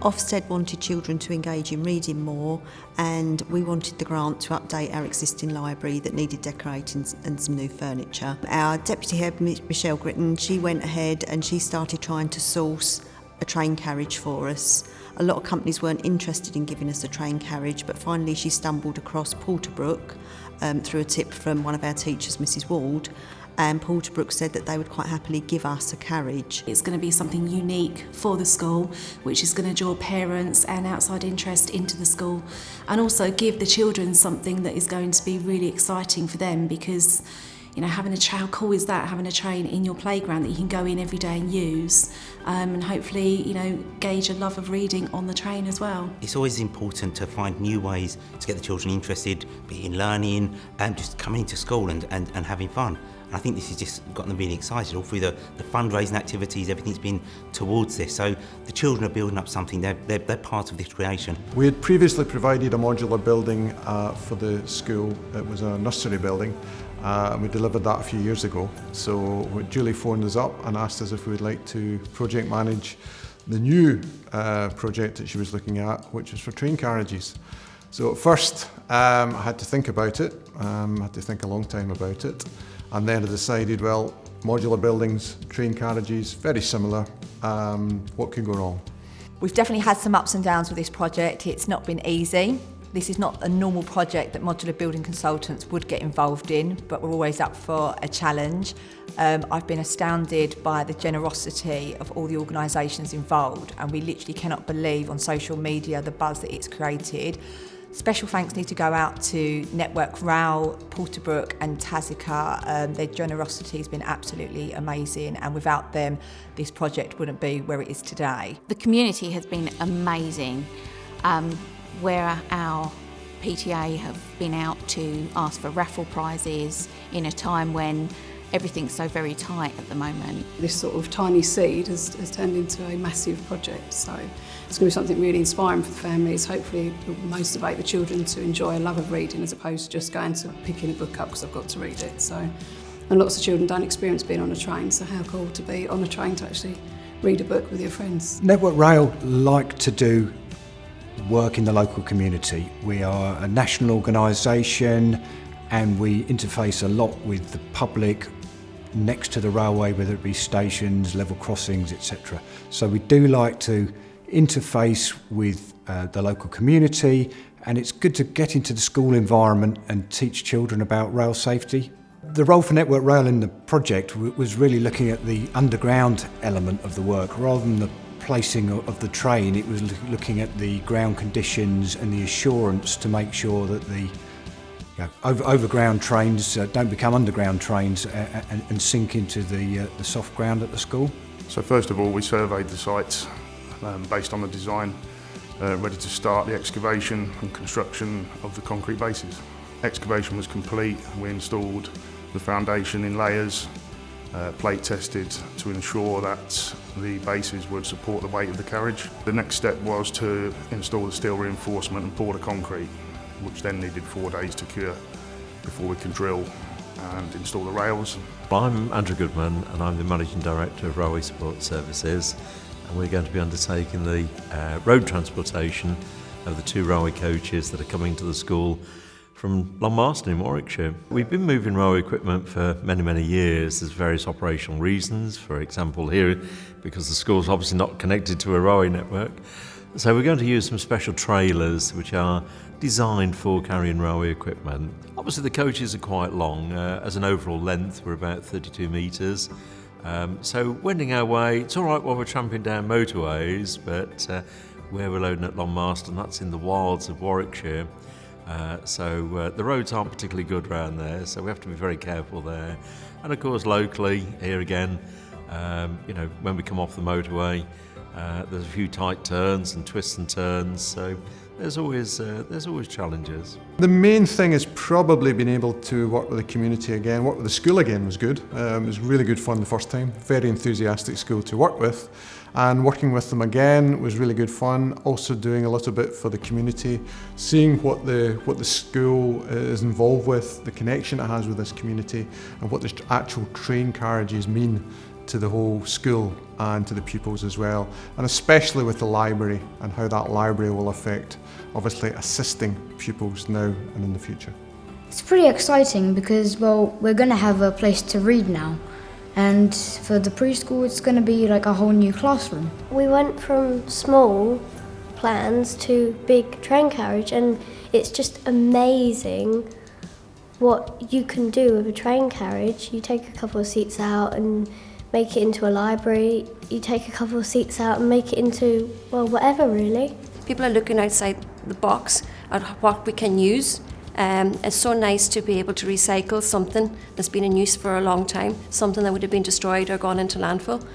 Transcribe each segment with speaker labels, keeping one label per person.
Speaker 1: Ofsted wanted children to engage in reading more, and we wanted the grant to update our existing library that needed decorating and some new furniture. Our deputy head, Michelle Gritton, she went ahead and she started trying to source a train carriage for us. A lot of companies weren't interested in giving us a train carriage, but finally she stumbled across Porterbrook through a tip from one of our teachers, Mrs Ward, and Porterbrook said that they would quite happily give us a carriage.
Speaker 2: It's going to be something unique for the school, which is going to draw parents and outside interest into the school, and also give the children something that is going to be really exciting for them, because how cool is that, having a train in your playground that you can go in every day and use, and hopefully, gauge a love of reading on the train as well.
Speaker 3: It's always important to find new ways to get the children interested, be in learning and just coming into school and having fun. And I think this has just gotten them really excited. All through the fundraising activities, everything's been towards this. So the children are building up something, they're part of this creation.
Speaker 4: We had previously provided a modular building for the school. It was a nursery building. We delivered that a few years ago. So Julie phoned us up and asked us if we would like to project manage the new project that she was looking at, which was for train carriages. So at first I had to think about it, I had to think a long time about it, and then I decided, well, modular buildings, train carriages, very similar, what could go wrong?
Speaker 5: We've definitely had some ups and downs with this project. It's not been easy. This is not a normal project that Modular Building Consultants would get involved in, but we're always up for a challenge. I've been astounded by the generosity of all the organisations involved, and we literally cannot believe on social media the buzz that it's created. Special thanks need to go out to Network Rail, Porterbrook and Taziker. Their generosity has been absolutely amazing, and without them this project wouldn't be where it is today.
Speaker 6: The community has been amazing. Where our PTA have been out to ask for raffle prizes in a time when everything's so very tight at the moment.
Speaker 7: This sort of tiny seed has turned into a massive project, so it's going to be something really inspiring for the families. Hopefully it will motivate the children to enjoy a love of reading as opposed to just going to picking a book up because I've got to read it. So, and lots of children don't experience being on a train, so how cool to be on a train to actually read a book with your friends.
Speaker 8: Network Rail like to do work in the local community. We are a national organisation and we interface a lot with the public next to the railway, whether it be stations, level crossings, etc. So we do like to interface with the local community, and it's good to get into the school environment and teach children about rail safety. The role for Network Rail in the project was really looking at the underground element of the work rather than the placing of the train. It was looking at the ground conditions and the assurance to make sure that the overground trains don't become underground trains and sink into the soft ground at the school.
Speaker 9: So first of all, we surveyed the sites based on the design, ready to start the excavation and construction of the concrete bases. Excavation was complete. We installed the foundation in layers, plate tested to ensure that the bases would support the weight of the carriage. The next step was to install the steel reinforcement and pour the concrete, which then needed 4 days to cure before we can drill and install the rails.
Speaker 10: I'm Andrew Goodman and I'm the Managing Director of Railway Support Services, and we're going to be undertaking the road transportation of the 2 railway coaches that are coming to the school from Long Marston in Warwickshire. We've been moving railway equipment for many years. There's various operational reasons, for example here, because the school's obviously not connected to a railway network. So we're going to use some special trailers which are designed for carrying railway equipment. Obviously the coaches are quite long. As an overall length we're about 32 metres. So wending our way, it's all right while we're tramping down motorways, but where we're loading at Long Marston, that's in the wilds of Warwickshire. So the roads aren't particularly good around there, so we have to be very careful there. And of course locally, here again, when we come off the motorway, there's a few tight turns and twists and turns, so there's always challenges.
Speaker 4: The main thing is probably being able to work with the community again. Work with the school again was good. It was really good fun the first time. Very enthusiastic school to work with, and working with them again was really good fun. Also doing a little bit for the community, seeing what the school is involved with, the connection it has with this community, and what the actual train carriages mean to the whole school and to the pupils as well, and especially with the library and how that library will affect obviously assisting pupils now and in the future.
Speaker 11: It's pretty exciting because, well, we're going to have a place to read now, and for the preschool it's going to be like a whole new classroom.
Speaker 12: We went from small plans to big train carriage, and it's just amazing what you can do with a train carriage. You take a couple of seats out and make it into a library. You take a couple of seats out and make it into, well, whatever really.
Speaker 13: People are looking outside the box at what we can use. It's so nice to be able to recycle something that's been in use for a long time, something that would have been destroyed or gone into landfill,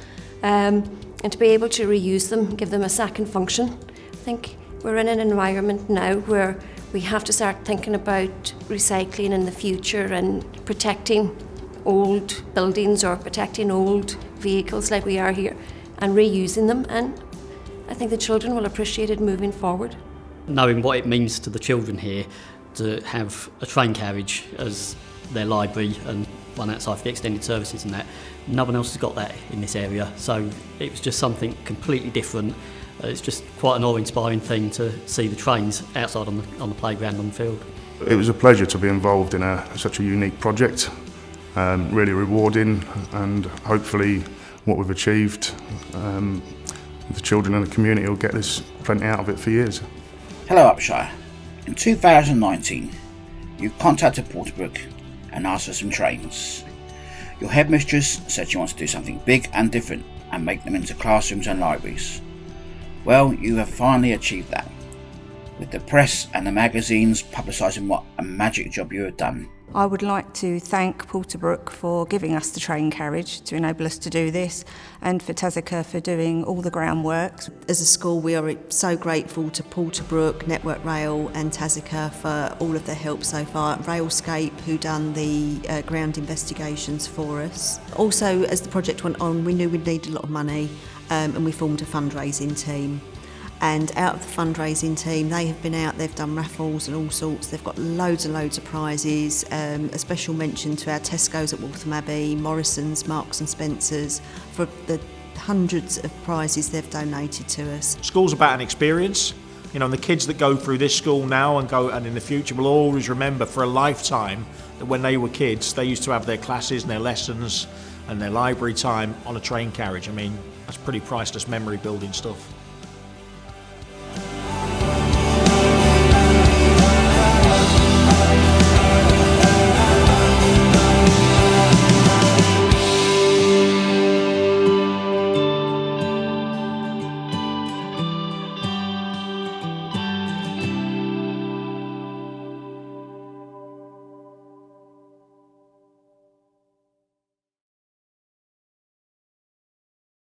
Speaker 13: and to be able to reuse them, give them a second function. I think we're in an environment now where we have to start thinking about recycling in the future and protecting old buildings or protecting old vehicles like we are here and reusing them, and I think the children will appreciate it moving forward.
Speaker 14: Knowing what it means to the children here to have a train carriage as their library and one outside for the extended services and that, no one else has got that in this area, so it was just something completely different. It's just quite an awe-inspiring thing to see the trains outside on the playground on the field.
Speaker 9: It was a pleasure to be involved in such a unique project, really rewarding, and hopefully what we've achieved, the children and the community will get this plenty out of it for years.
Speaker 15: Hello Upshire. In 2019, you contacted Porterbrook and asked for some trains. Your headmistress said she wants to do something big and different and make them into classrooms and libraries. Well, you have finally achieved that, with the press and the magazines publicising what a magic job you have done.
Speaker 16: I would like to thank Porterbrook for giving us the train carriage to enable us to do this, and for Taziker for doing all the groundwork.
Speaker 1: As a school, we are so grateful to Porterbrook, Network Rail and Taziker for all of their help so far. Railscape, who done the ground investigations for us. Also, as the project went on, we knew we'd need a lot of money, and we formed a fundraising team. And out of the fundraising team, they have been out, they've done raffles and all sorts. They've got loads and loads of prizes. A special mention to our Tesco's at Waltham Abbey, Morrison's, Marks and Spencer's, for the hundreds of prizes they've donated to us.
Speaker 17: School's about an experience, you know, and the kids that go through this school now and in the future will always remember for a lifetime that when they were kids, they used to have their classes and their lessons and their library time on a train carriage. I mean, that's pretty priceless memory building stuff.